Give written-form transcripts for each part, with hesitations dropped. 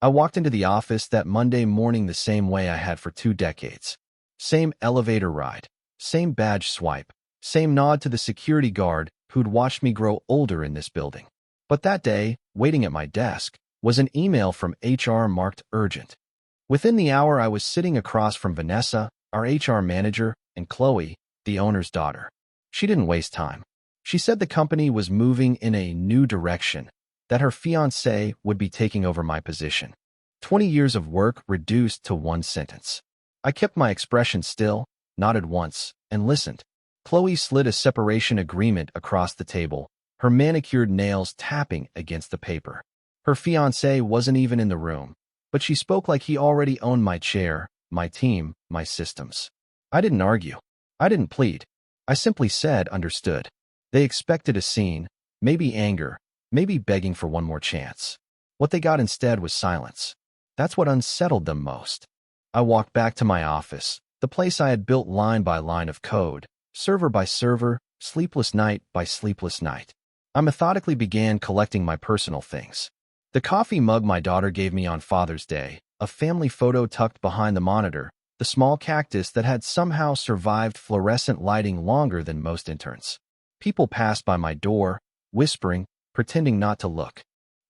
I walked into the office that Monday morning the same way I had for 2 decades. Same elevator ride, same badge swipe, same nod to the security guard who'd watched me grow older in this building. But that day, waiting at my desk, was an email from HR marked urgent. Within the hour, I was sitting across from Vanessa, our HR manager, and Chloe, the owner's daughter. She didn't waste time. She said the company was moving in a new direction, that her fiancé would be taking over my position. 20 years of work reduced to one sentence. I kept my expression still, nodded once, and listened. Chloe slid a separation agreement across the table, her manicured nails tapping against the paper. Her fiancé wasn't even in the room, but she spoke like he already owned my chair, my team, my systems. I didn't argue. I didn't plead. I simply said, understood. They expected a scene, maybe anger, maybe begging for one more chance. What they got instead was silence. That's what unsettled them most. I walked back to my office, the place I had built line by line of code, server by server, sleepless night by sleepless night. I methodically began collecting my personal things. The coffee mug my daughter gave me on Father's Day, a family photo tucked behind the monitor, the small cactus that had somehow survived fluorescent lighting longer than most interns. People passed by my door, whispering, pretending not to look.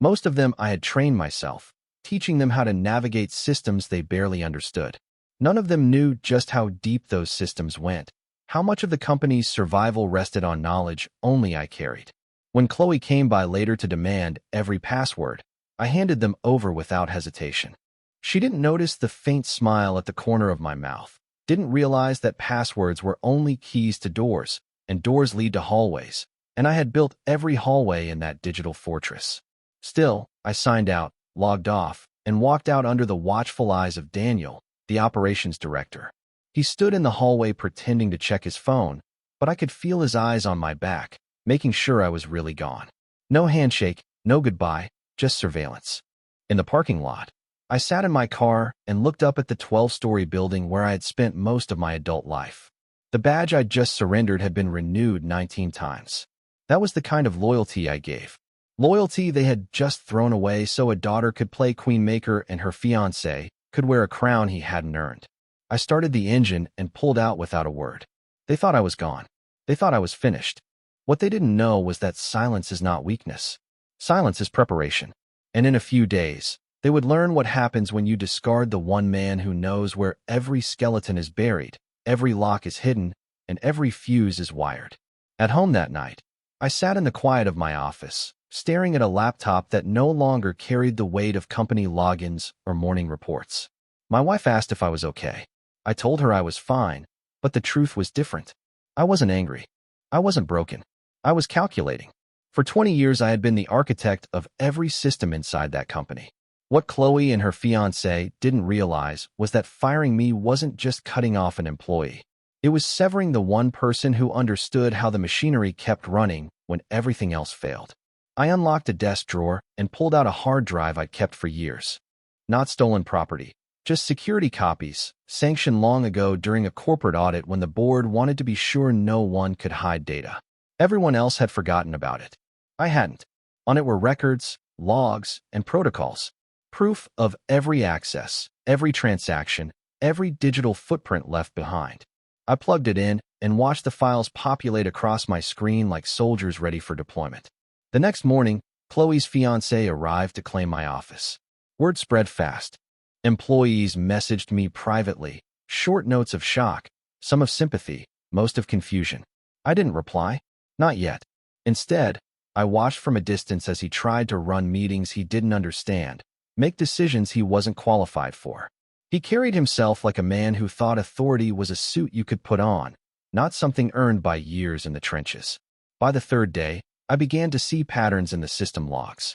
Most of them I had trained myself, teaching them how to navigate systems they barely understood. None of them knew just how deep those systems went, how much of the company's survival rested on knowledge only I carried. When Chloe came by later to demand every password, I handed them over without hesitation. She didn't notice the faint smile at the corner of my mouth, didn't realize that passwords were only keys to doors, and doors lead to hallways, and I had built every hallway in that digital fortress. Still, I signed out, logged off, and walked out under the watchful eyes of Daniel, the operations director. He stood in the hallway pretending to check his phone, but I could feel his eyes on my back, making sure I was really gone. No handshake, no goodbye, just surveillance. In the parking lot, I sat in my car and looked up at the 12-story building where I had spent most of my adult life. The badge I'd just surrendered had been renewed 19 times. That was the kind of loyalty I gave. Loyalty they had just thrown away so a daughter could play queenmaker and her fiancé could wear a crown he hadn't earned. I started the engine and pulled out without a word. They thought I was gone. They thought I was finished. What they didn't know was that silence is not weakness. Silence is preparation. And in a few days, they would learn what happens when you discard the one man who knows where every skeleton is buried, every lock is hidden, and every fuse is wired. At home that night, I sat in the quiet of my office, staring at a laptop that no longer carried the weight of company logins or morning reports. My wife asked if I was okay. I told her I was fine, but the truth was different. I wasn't angry. I wasn't broken. I was calculating. For 20 years, I had been the architect of every system inside that company. What Chloe and her fiancé didn't realize was that firing me wasn't just cutting off an employee. It was severing the one person who understood how the machinery kept running when everything else failed. I unlocked a desk drawer and pulled out a hard drive I'd kept for years. Not stolen property, just security copies, sanctioned long ago during a corporate audit when the board wanted to be sure no one could hide data. Everyone else had forgotten about it. I hadn't. On it were records, logs, and protocols. Proof of every access, every transaction, every digital footprint left behind. I plugged it in and watched the files populate across my screen like soldiers ready for deployment. The next morning, Chloe's fiancé arrived to claim my office. Word spread fast. Employees messaged me privately, short notes of shock, some of sympathy, most of confusion. I didn't reply. Not yet. Instead, I watched from a distance as he tried to run meetings he didn't understand, make decisions he wasn't qualified for. He carried himself like a man who thought authority was a suit you could put on, not something earned by years in the trenches. By the third day, I began to see patterns in the system logs.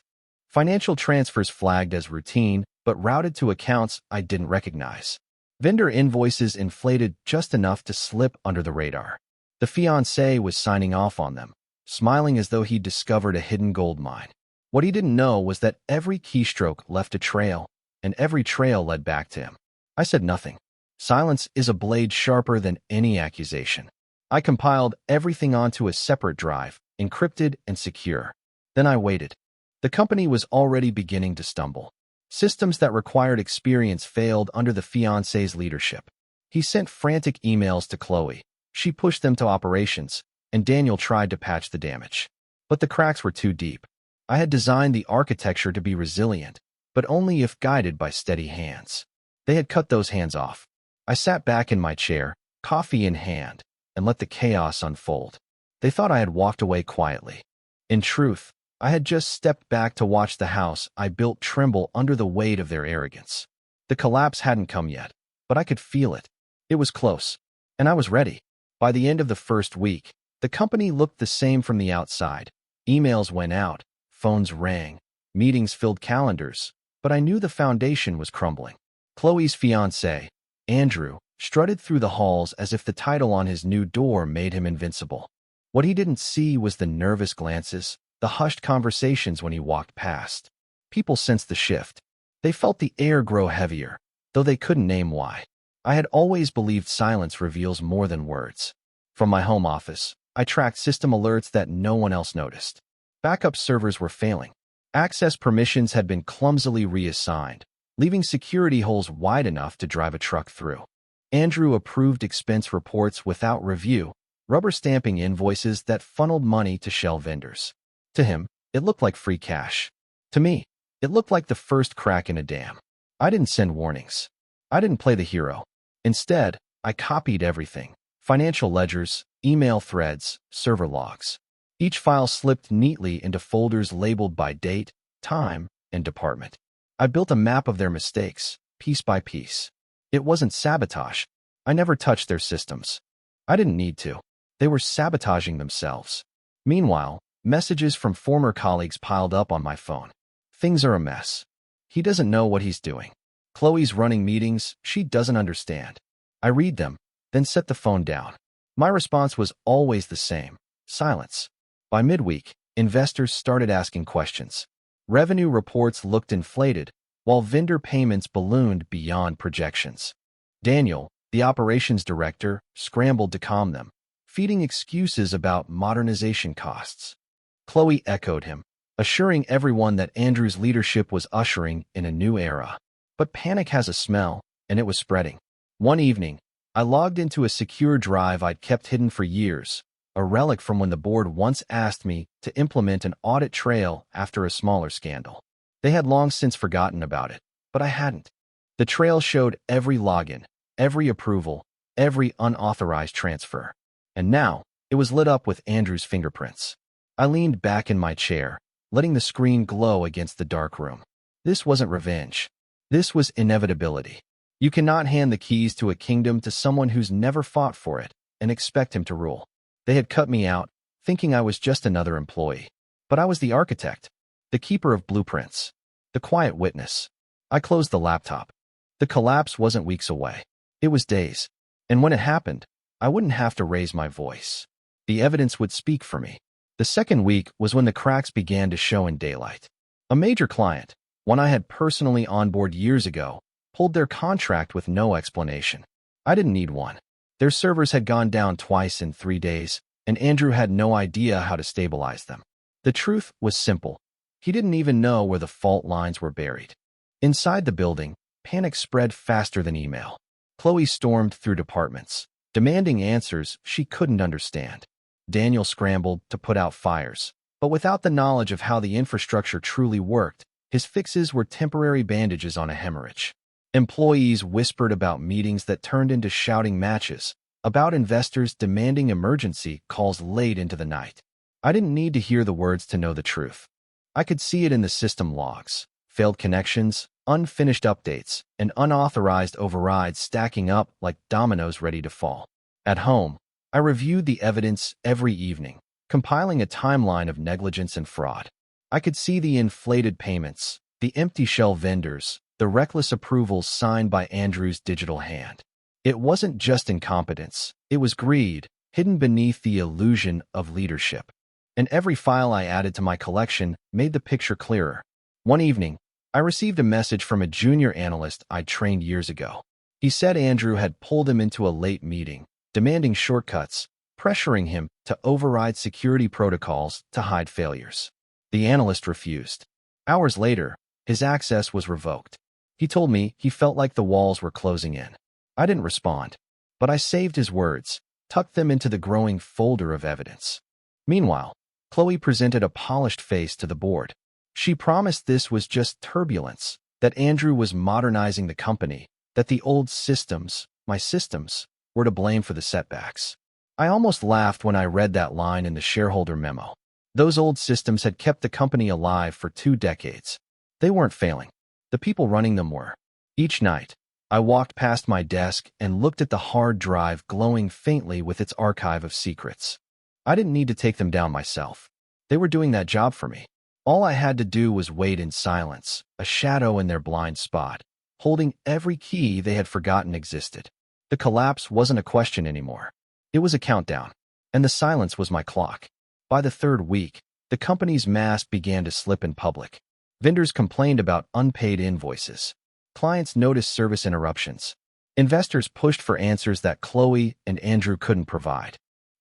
Financial transfers flagged as routine, but routed to accounts I didn't recognize. Vendor invoices inflated just enough to slip under the radar. The fiancé was signing off on them, smiling as though he'd discovered a hidden gold mine. What he didn't know was that every keystroke left a trail, and every trail led back to him. I said nothing. Silence is a blade sharper than any accusation. I compiled everything onto a separate drive, encrypted and secure. Then I waited. The company was already beginning to stumble. Systems that required experience failed under the fiancé's leadership. He sent frantic emails to Chloe. She pushed them to operations, and Daniel tried to patch the damage. But the cracks were too deep. I had designed the architecture to be resilient, but only if guided by steady hands. They had cut those hands off. I sat back in my chair, coffee in hand, and let the chaos unfold. They thought I had walked away quietly. In truth, I had just stepped back to watch the house I built tremble under the weight of their arrogance. The collapse hadn't come yet, but I could feel it. It was close, and I was ready. By the end of the first week, the company looked the same from the outside. Emails went out, phones rang, meetings filled calendars, but I knew the foundation was crumbling. Chloe's fiancé, Andrew, strutted through the halls as if the title on his new door made him invincible. What he didn't see was the nervous glances, the hushed conversations when he walked past. People sensed the shift. They felt the air grow heavier, though they couldn't name why. I had always believed silence reveals more than words. From my home office, I tracked system alerts that no one else noticed. Backup servers were failing. Access permissions had been clumsily reassigned, leaving security holes wide enough to drive a truck through. Andrew approved expense reports without review, rubber-stamping invoices that funneled money to shell vendors. To him, it looked like free cash. To me, it looked like the first crack in a dam. I didn't send warnings. I didn't play the hero. Instead, I copied everything: financial ledgers, email threads, server logs. Each file slipped neatly into folders labeled by date, time, and department. I built a map of their mistakes, piece by piece. It wasn't sabotage. I never touched their systems. I didn't need to. They were sabotaging themselves. Meanwhile, messages from former colleagues piled up on my phone. Things are a mess. He doesn't know what he's doing. Chloe's running meetings she doesn't understand. I read them, then set the phone down. My response was always the same: silence. By midweek, investors started asking questions. Revenue reports looked inflated, while vendor payments ballooned beyond projections. Daniel, the operations director, scrambled to calm them, feeding excuses about modernization costs. Chloe echoed him, assuring everyone that Andrew's leadership was ushering in a new era. But panic has a smell, and it was spreading. One evening, I logged into a secure drive I'd kept hidden for years, a relic from when the board once asked me to implement an audit trail after a smaller scandal. They had long since forgotten about it, but I hadn't. The trail showed every login, every approval, every unauthorized transfer. And now, it was lit up with Andrew's fingerprints. I leaned back in my chair, letting the screen glow against the dark room. This wasn't revenge. This was inevitability. You cannot hand the keys to a kingdom to someone who's never fought for it and expect him to rule. They had cut me out, thinking I was just another employee. But I was the architect, the keeper of blueprints, the quiet witness. I closed the laptop. The collapse wasn't weeks away. It was days. And when it happened, I wouldn't have to raise my voice. The evidence would speak for me. The second week was when the cracks began to show in daylight. A major client, one I had personally onboarded years ago, pulled their contract with no explanation. I didn't need one. Their servers had gone down twice in 3 days, and Andrew had no idea how to stabilize them. The truth was simple. He didn't even know where the fault lines were buried. Inside the building, panic spread faster than email. Chloe stormed through departments, demanding answers she couldn't understand. Daniel scrambled to put out fires, but without the knowledge of how the infrastructure truly worked, his fixes were temporary bandages on a hemorrhage. Employees whispered about meetings that turned into shouting matches, about investors demanding emergency calls late into the night. I didn't need to hear the words to know the truth. I could see it in the system logs: failed connections, unfinished updates, and unauthorized overrides stacking up like dominoes ready to fall. At home, I reviewed the evidence every evening, compiling a timeline of negligence and fraud. I could see the inflated payments, the empty shell vendors, the reckless approvals signed by Andrew's digital hand. It wasn't just incompetence, it was greed, hidden beneath the illusion of leadership. And every file I added to my collection made the picture clearer. One evening, I received a message from a junior analyst I'd trained years ago. He said Andrew had pulled him into a late meeting, demanding shortcuts, pressuring him to override security protocols to hide failures. The analyst refused. Hours later, His access was revoked. He told me he felt like the walls were closing in. I didn't respond, but I saved his words, tucked them into the growing folder of evidence. Meanwhile, Chloe presented a polished face to the board. She promised this was just turbulence, that Andrew was modernizing the company, that the old systems, my systems, were to blame for the setbacks. I almost laughed when I read that line in the shareholder memo. Those old systems had kept the company alive for 2 decades. They weren't failing. The people running them were. Each night, I walked past my desk and looked at the hard drive glowing faintly with its archive of secrets. I didn't need to take them down myself. They were doing that job for me. All I had to do was wait in silence, a shadow in their blind spot, holding every key they had forgotten existed. The collapse wasn't a question anymore. It was a countdown, and the silence was my clock. By the 3rd week, the company's mask began to slip in public. Vendors complained about unpaid invoices. Clients noticed service interruptions. Investors pushed for answers that Chloe and Andrew couldn't provide.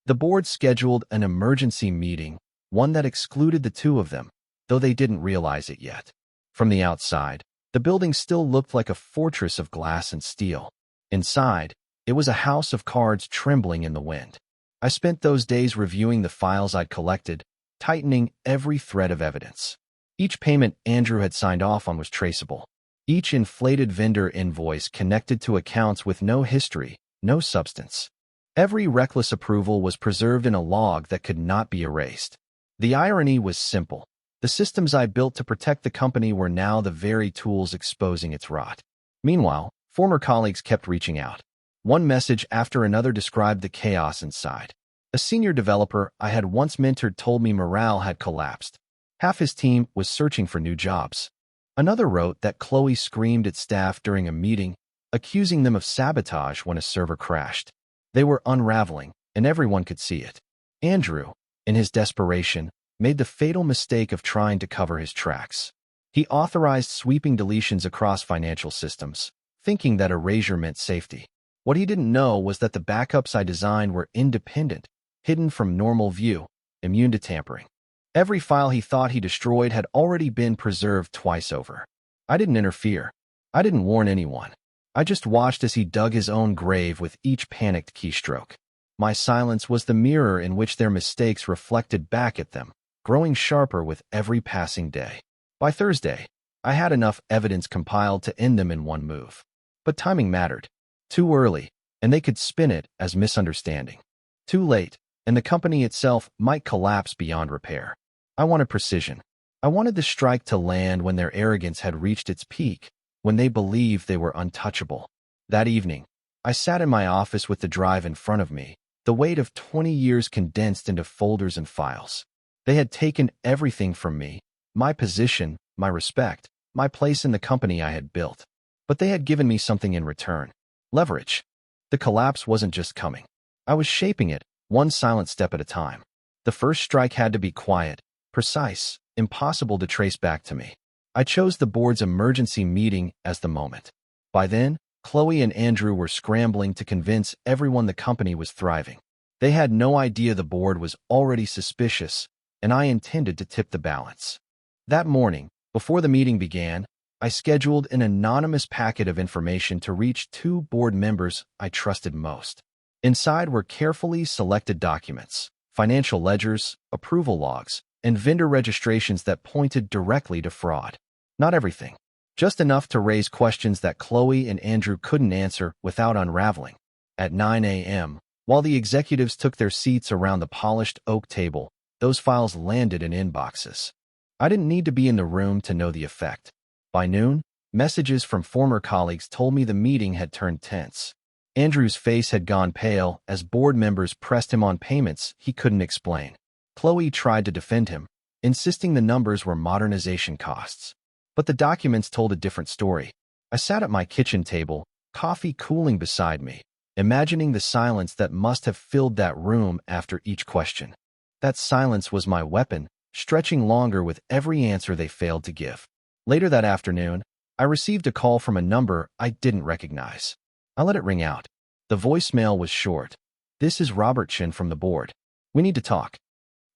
The board scheduled an emergency meeting, one that excluded the two of them, though they didn't realize it yet. From the outside, the building still looked like a fortress of glass and steel. Inside, it was a house of cards trembling in the wind. I spent those days reviewing the files I'd collected, tightening every thread of evidence. Each payment Andrew had signed off on was traceable. Each inflated vendor invoice connected to accounts with no history, no substance. Every reckless approval was preserved in a log that could not be erased. The irony was simple. The systems I built to protect the company were now the very tools exposing its rot. Meanwhile, former colleagues kept reaching out. One message after another described the chaos inside. A senior developer I had once mentored told me morale had collapsed. Half his team was searching for new jobs. Another wrote that Chloe screamed at staff during a meeting, accusing them of sabotage when a server crashed. They were unraveling, and everyone could see it. Andrew, in his desperation, made the fatal mistake of trying to cover his tracks. He authorized sweeping deletions across financial systems, thinking that erasure meant safety. What he didn't know was that the backups I designed were independent, hidden from normal view, immune to tampering. Every file he thought he destroyed had already been preserved twice over. I didn't interfere. I didn't warn anyone. I just watched as he dug his own grave with each panicked keystroke. My silence was the mirror in which their mistakes reflected back at them, growing sharper with every passing day. By Thursday, I had enough evidence compiled to end them in one move. But timing mattered. Too early, and they could spin it as misunderstanding. Too late, and the company itself might collapse beyond repair. I wanted precision. I wanted the strike to land when their arrogance had reached its peak, when they believed they were untouchable. That evening, I sat in my office with the drive in front of me, the weight of 20 years condensed into folders and files. They had taken everything from me, my position, my respect, my place in the company I had built. But they had given me something in return. Leverage. The collapse wasn't just coming. I was shaping it, one silent step at a time. The first strike had to be quiet, precise, impossible to trace back to me. I chose the board's emergency meeting as the moment. By then, Chloe and Andrew were scrambling to convince everyone the company was thriving. They had no idea the board was already suspicious, and I intended to tip the balance. That morning, before the meeting began, I scheduled an anonymous packet of information to reach 2 board members I trusted most. Inside were carefully selected documents, financial ledgers, approval logs, and vendor registrations that pointed directly to fraud. Not everything, just enough to raise questions that Chloe and Andrew couldn't answer without unraveling. At 9 a.m., while the executives took their seats around the polished oak table, those files landed in inboxes. I didn't need to be in the room to know the effect. By noon, messages from former colleagues told me the meeting had turned tense. Andrew's face had gone pale as board members pressed him on payments he couldn't explain. Chloe tried to defend him, insisting the numbers were modernization costs. But the documents told a different story. I sat at my kitchen table, coffee cooling beside me, imagining the silence that must have filled that room after each question. That silence was my weapon, stretching longer with every answer they failed to give. Later that afternoon, I received a call from a number I didn't recognize. I let it ring out. The voicemail was short. "This is Robert Chin from the board. We need to talk."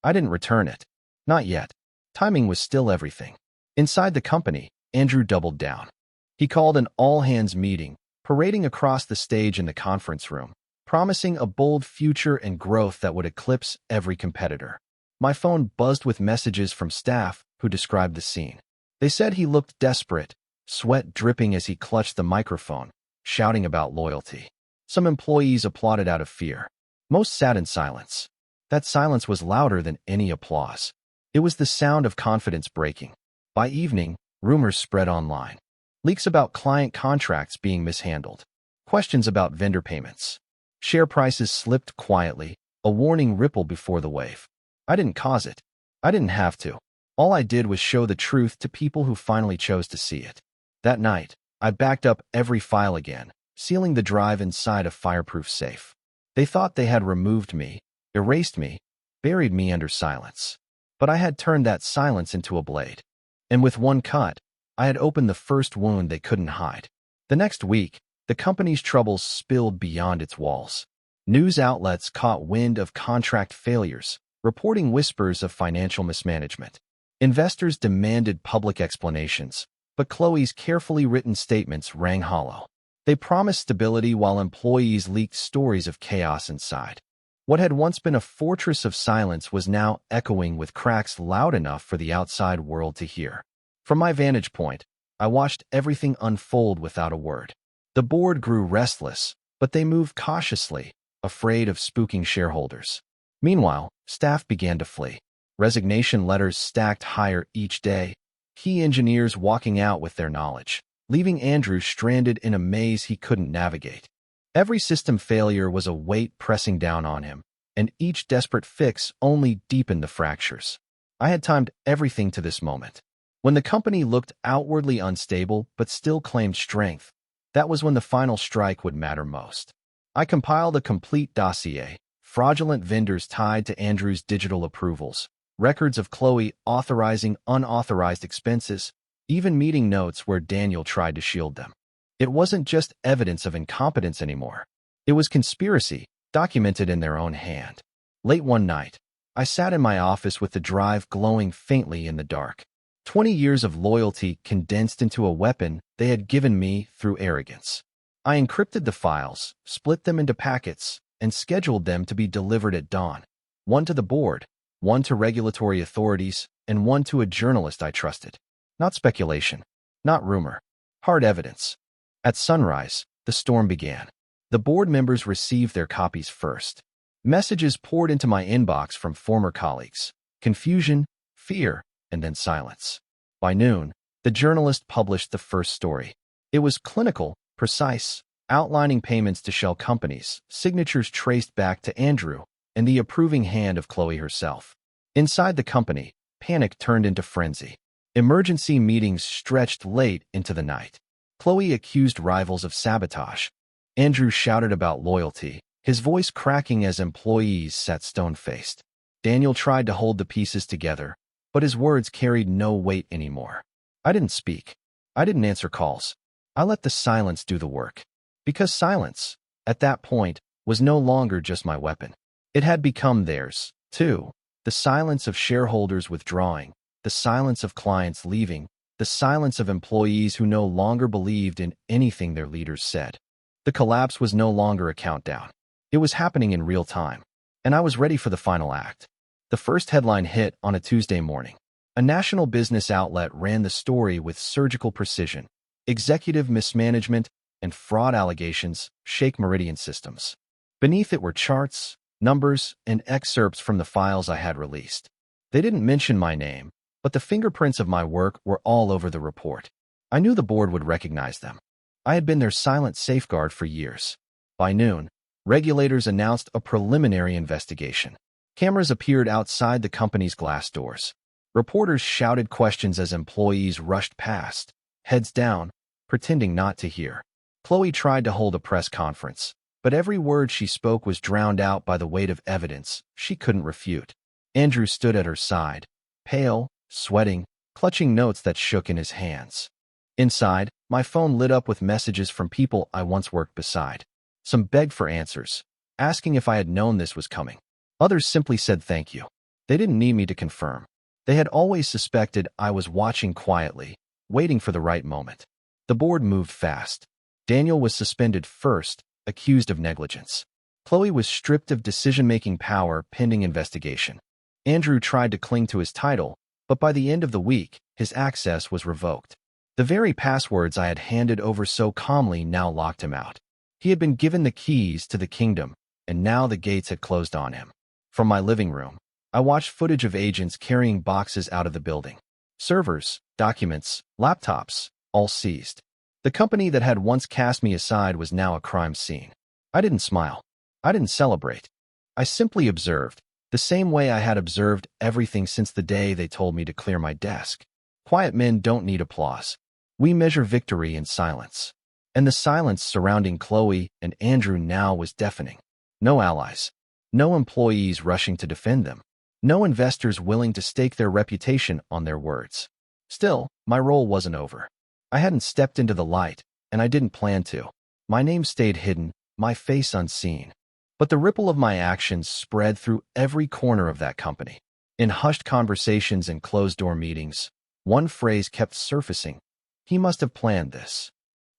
I didn't return it. Not yet. Timing was still everything. Inside the company, Andrew doubled down. He called an all-hands meeting, parading across the stage in the conference room, promising a bold future and growth that would eclipse every competitor. My phone buzzed with messages from staff who described the scene. They said he looked desperate, sweat dripping as he clutched the microphone, shouting about loyalty. Some employees applauded out of fear. Most sat in silence. That silence was louder than any applause. It was the sound of confidence breaking. By evening, rumors spread online. Leaks about client contracts being mishandled. Questions about vendor payments. Share prices slipped quietly, a warning ripple before the wave. I didn't cause it. I didn't have to. All I did was show the truth to people who finally chose to see it. That night, I backed up every file again, sealing the drive inside a fireproof safe. They thought they had removed me, erased me, buried me under silence. But I had turned that silence into a blade. And with one cut, I had opened the first wound they couldn't hide. The next week, the company's troubles spilled beyond its walls. News outlets caught wind of contract failures, reporting whispers of financial mismanagement. Investors demanded public explanations, but Chloe's carefully written statements rang hollow. They promised stability while employees leaked stories of chaos inside. What had once been a fortress of silence was now echoing with cracks loud enough for the outside world to hear. From my vantage point, I watched everything unfold without a word. The board grew restless, but they moved cautiously, afraid of spooking shareholders. Meanwhile, staff began to flee. Resignation letters stacked higher each day, key engineers walking out with their knowledge, leaving Andrew stranded in a maze he couldn't navigate. Every system failure was a weight pressing down on him, and each desperate fix only deepened the fractures. I had timed everything to this moment. When the company looked outwardly unstable but still claimed strength, that was when the final strike would matter most. I compiled a complete dossier, fraudulent vendors tied to Andrew's digital approvals, records of Chloe authorizing unauthorized expenses, even meeting notes where Daniel tried to shield them. It wasn't just evidence of incompetence anymore. It was conspiracy, documented in their own hand. Late one night, I sat in my office with the drive glowing faintly in the dark. 20 years of loyalty condensed into a weapon they had given me through arrogance. I encrypted the files, split them into packets, and scheduled them to be delivered at dawn. One to the board, one to regulatory authorities, and one to a journalist I trusted. Not speculation, not rumor, hard evidence. At sunrise, the storm began. The board members received their copies first. Messages poured into my inbox from former colleagues. Confusion, fear, and then silence. By noon, the journalist published the first story. It was clinical, precise, outlining payments to shell companies, signatures traced back to Andrew, and the approving hand of Chloe herself. Inside the company, panic turned into frenzy. Emergency meetings stretched late into the night. Chloe accused rivals of sabotage. Andrew shouted about loyalty, his voice cracking as employees sat stone-faced. Daniel tried to hold the pieces together, but his words carried no weight anymore. I didn't speak. I didn't answer calls. I let the silence do the work. Because silence, at that point, was no longer just my weapon. It had become theirs, too. The silence of shareholders withdrawing, the silence of clients leaving, the silence of employees who no longer believed in anything their leaders said. The collapse was no longer a countdown. It was happening in real time, and I was ready for the final act. The first headline hit on a Tuesday morning. A national business outlet ran the story with surgical precision. Executive mismanagement and fraud allegations shake Meridian Systems. Beneath it were charts, numbers, and excerpts from the files I had released. They didn't mention my name, but the fingerprints of my work were all over the report. I knew the board would recognize them. I had been their silent safeguard for years. By noon, regulators announced a preliminary investigation. Cameras appeared outside the company's glass doors. Reporters shouted questions as employees rushed past, heads down, pretending not to hear. Chloe tried to hold a press conference, but every word she spoke was drowned out by the weight of evidence she couldn't refute. Andrew stood at her side, pale, sweating, clutching notes that shook in his hands. Inside, my phone lit up with messages from people I once worked beside. Some begged for answers, asking if I had known this was coming. Others simply said thank you. They didn't need me to confirm. They had always suspected I was watching quietly, waiting for the right moment. The board moved fast. Daniel was suspended first, accused of negligence. Chloe was stripped of decision-making power pending investigation. Andrew tried to cling to his title, but by the end of the week, his access was revoked. The very passwords I had handed over so calmly now locked him out. He had been given the keys to the kingdom, and now the gates had closed on him. From my living room, I watched footage of agents carrying boxes out of the building. Servers, documents, laptops, all seized. The company that had once cast me aside was now a crime scene. I didn't smile. I didn't celebrate. I simply observed, the same way I had observed everything since the day they told me to clear my desk. Quiet men don't need applause. We measure victory in silence. And the silence surrounding Chloe and Andrew now was deafening. No allies. No employees rushing to defend them. No investors willing to stake their reputation on their words. Still, my role wasn't over. I hadn't stepped into the light, and I didn't plan to. My name stayed hidden, my face unseen. But the ripple of my actions spread through every corner of that company. In hushed conversations and closed-door meetings, one phrase kept surfacing. He must have planned this.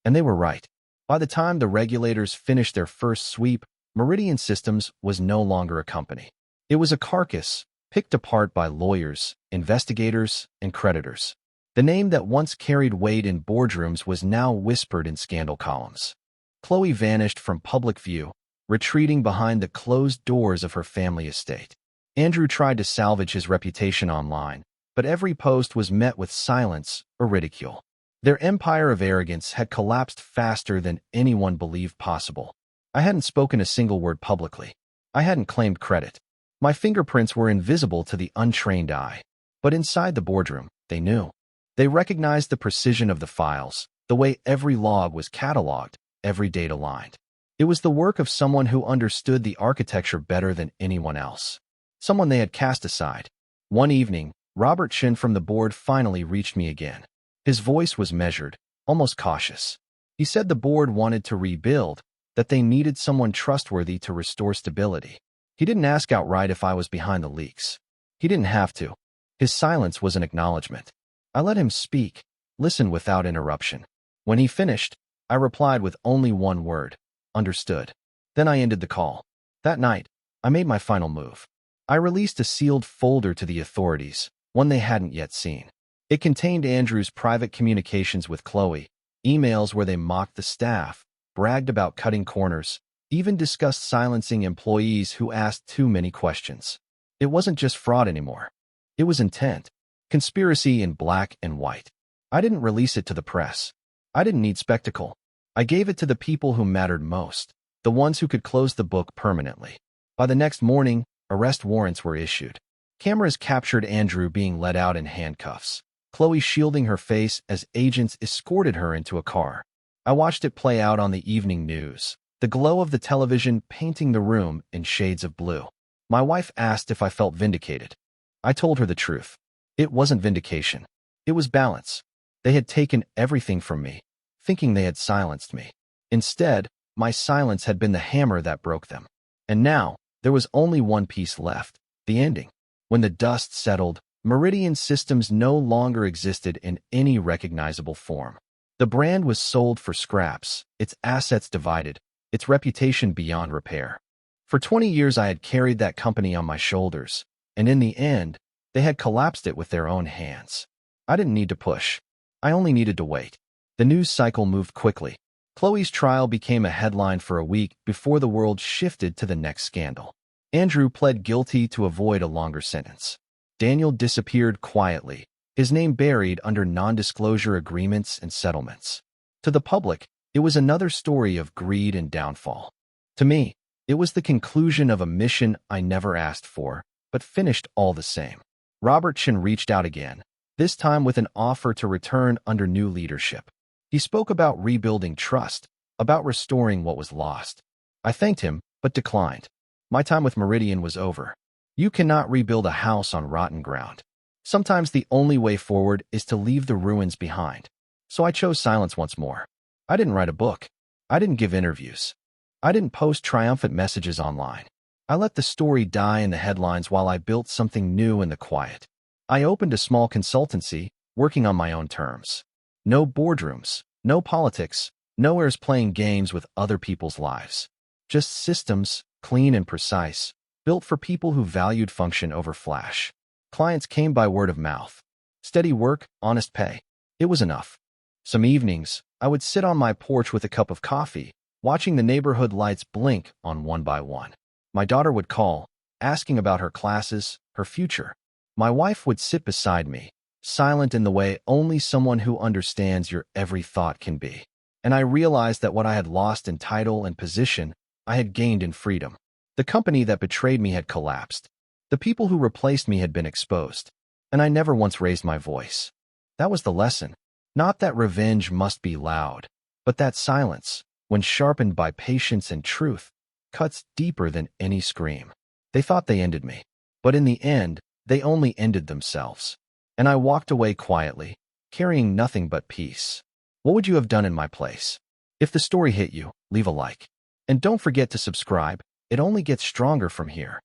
And they were right. By the time the regulators finished their first sweep, Meridian Systems was no longer a company. It was a carcass, picked apart by lawyers, investigators, and creditors. The name that once carried weight in boardrooms was now whispered in scandal columns. Chloe vanished from public view, retreating behind the closed doors of her family estate. Andrew tried to salvage his reputation online, but every post was met with silence or ridicule. Their empire of arrogance had collapsed faster than anyone believed possible. I hadn't spoken a single word publicly. I hadn't claimed credit. My fingerprints were invisible to the untrained eye. But inside the boardroom, they knew. They recognized the precision of the files, the way every log was cataloged, every date aligned. It was the work of someone who understood the architecture better than anyone else. Someone they had cast aside. One evening, Robert Shin from the board finally reached me again. His voice was measured, almost cautious. He said the board wanted to rebuild, that they needed someone trustworthy to restore stability. He didn't ask outright if I was behind the leaks. He didn't have to. His silence was an acknowledgement. I let him speak, listen without interruption. When he finished, I replied with only one word: understood. Then I ended the call. That night, I made my final move. I released a sealed folder to the authorities, one they hadn't yet seen. It contained Andrew's private communications with Chloe, emails where they mocked the staff, bragged about cutting corners, even discussed silencing employees who asked too many questions. It wasn't just fraud anymore. It was intent. Conspiracy in black and white. I didn't release it to the press. I didn't need spectacle. I gave it to the people who mattered most, the ones who could close the book permanently. By the next morning, arrest warrants were issued. Cameras captured Andrew being led out in handcuffs, Chloe shielding her face as agents escorted her into a car. I watched it play out on the evening news, the glow of the television painting the room in shades of blue. My wife asked if I felt vindicated. I told her the truth. It wasn't vindication. It was balance. They had taken everything from me, thinking they had silenced me. Instead, my silence had been the hammer that broke them. And now, there was only one piece left: the ending. When the dust settled, Meridian Systems no longer existed in any recognizable form. The brand was sold for scraps, its assets divided, its reputation beyond repair. For 20 years I had carried that company on my shoulders, and in the end, they had collapsed it with their own hands. I didn't need to push. I only needed to wait. The news cycle moved quickly. Chloe's trial became a headline for a week before the world shifted to the next scandal. Andrew pled guilty to avoid a longer sentence. Daniel disappeared quietly, his name buried under non-disclosure agreements and settlements. To the public, it was another story of greed and downfall. To me, it was the conclusion of a mission I never asked for, but finished all the same. Robert Shin reached out again, this time with an offer to return under new leadership. He spoke about rebuilding trust, about restoring what was lost. I thanked him, but declined. My time with Meridian was over. You cannot rebuild a house on rotten ground. Sometimes the only way forward is to leave the ruins behind. So I chose silence once more. I didn't write a book. I didn't give interviews. I didn't post triumphant messages online. I let the story die in the headlines while I built something new in the quiet. I opened a small consultancy, working on my own terms. No boardrooms, no politics, nowhere's playing games with other people's lives. Just systems, clean and precise, built for people who valued function over flash. Clients came by word of mouth. Steady work, honest pay. It was enough. Some evenings, I would sit on my porch with a cup of coffee, watching the neighborhood lights blink on one by one. My daughter would call, asking about her classes, her future. My wife would sit beside me, silent in the way only someone who understands your every thought can be. And I realized that what I had lost in title and position, I had gained in freedom. The company that betrayed me had collapsed. The people who replaced me had been exposed. And I never once raised my voice. That was the lesson. Not that revenge must be loud, but that silence, when sharpened by patience and truth, cuts deeper than any scream. They thought they ended me, but in the end, they only ended themselves. And I walked away quietly, carrying nothing but peace. What would you have done in my place? If the story hit you, leave a like. And don't forget to subscribe. It only gets stronger from here.